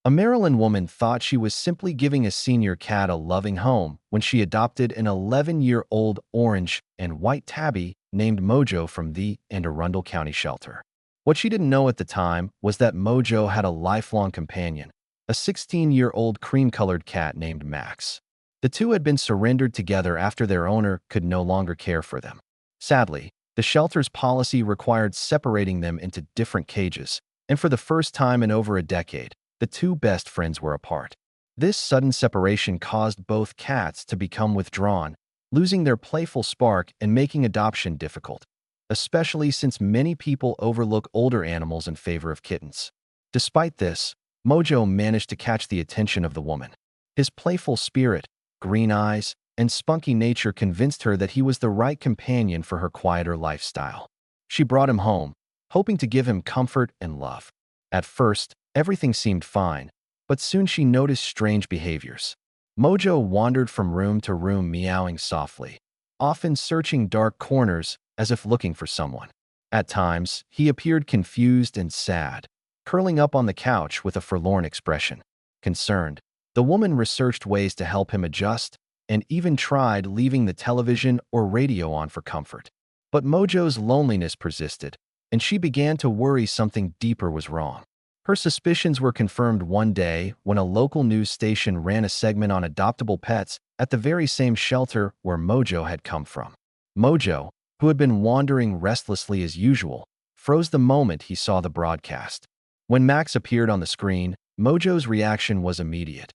A Maryland woman thought she was simply giving a senior cat a loving home when she adopted an 11-year-old orange and white tabby named Mojo from the Anne Arundel County shelter. What she didn't know at the time was that Mojo had a lifelong companion, a 16-year-old cream-colored cat named Max. The two had been surrendered together after their owner could no longer care for them. Sadly, the shelter's policy required separating them into different cages, and for the first time in over a decade, the two best friends were apart. This sudden separation caused both cats to become withdrawn, losing their playful spark and making adoption difficult, especially since many people overlook older animals in favor of kittens. Despite this, Mojo managed to catch the attention of the woman. His playful spirit, green eyes, and spunky nature convinced her that he was the right companion for her quieter lifestyle. She brought him home, hoping to give him comfort and love. At first, everything seemed fine, but soon she noticed strange behaviors. Mojo wandered from room to room meowing softly, often searching dark corners as if looking for someone. At times, he appeared confused and sad, curling up on the couch with a forlorn expression. Concerned, the woman researched ways to help him adjust and even tried leaving the television or radio on for comfort. But Mojo's loneliness persisted, and she began to worry something deeper was wrong. Her suspicions were confirmed one day when a local news station ran a segment on adoptable pets at the very same shelter where Mojo had come from. Mojo, who had been wandering restlessly as usual, froze the moment he saw the broadcast. When Max appeared on the screen, Mojo's reaction was immediate.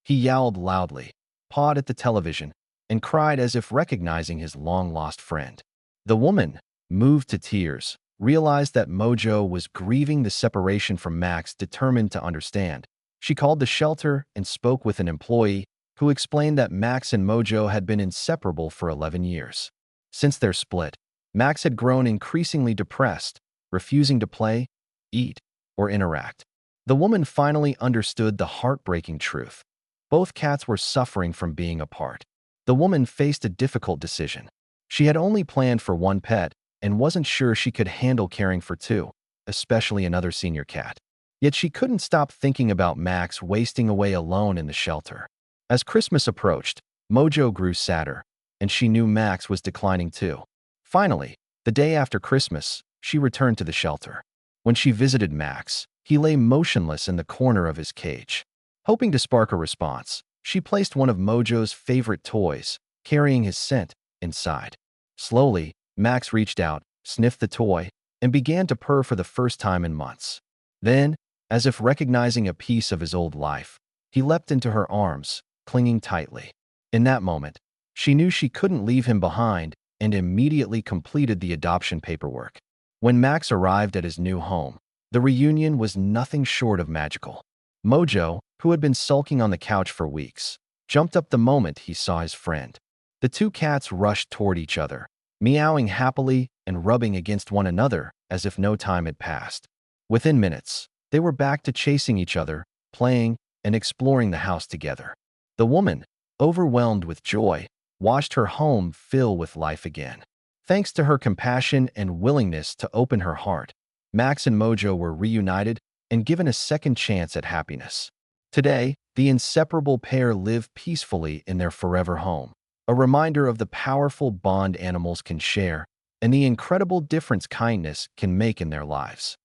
He yowled loudly, pawed at the television, and cried as if recognizing his long-lost friend. The woman, moved to tears, realized that Mojo was grieving the separation from Max, determined to understand. She called the shelter and spoke with an employee who explained that Max and Mojo had been inseparable for 11 years. Since their split, Max had grown increasingly depressed, refusing to play, eat, or interact. The woman finally understood the heartbreaking truth. Both cats were suffering from being apart. The woman faced a difficult decision. She had only planned for one pet and wasn't sure she could handle caring for two, especially another senior cat. Yet she couldn't stop thinking about Max wasting away alone in the shelter. As Christmas approached, Mojo grew sadder, and she knew Max was declining too. Finally, the day after Christmas, she returned to the shelter. When she visited Max, he lay motionless in the corner of his cage. Hoping to spark a response, she placed one of Mojo's favorite toys, carrying his scent, inside. Slowly, Max reached out, sniffed the toy, and began to purr for the first time in months. Then, as if recognizing a piece of his old life, he leapt into her arms, clinging tightly. In that moment, she knew she couldn't leave him behind and immediately completed the adoption paperwork. When Max arrived at his new home, the reunion was nothing short of magical. Mojo, who had been sulking on the couch for weeks, jumped up the moment he saw his friend. The two cats rushed toward each other, meowing happily and rubbing against one another as if no time had passed. Within minutes, they were back to chasing each other, playing, and exploring the house together. The woman, overwhelmed with joy, watched her home fill with life again. Thanks to her compassion and willingness to open her heart, Max and Mojo were reunited and given a second chance at happiness. Today, the inseparable pair live peacefully in their forever home, a reminder of the powerful bond animals can share and the incredible difference kindness can make in their lives.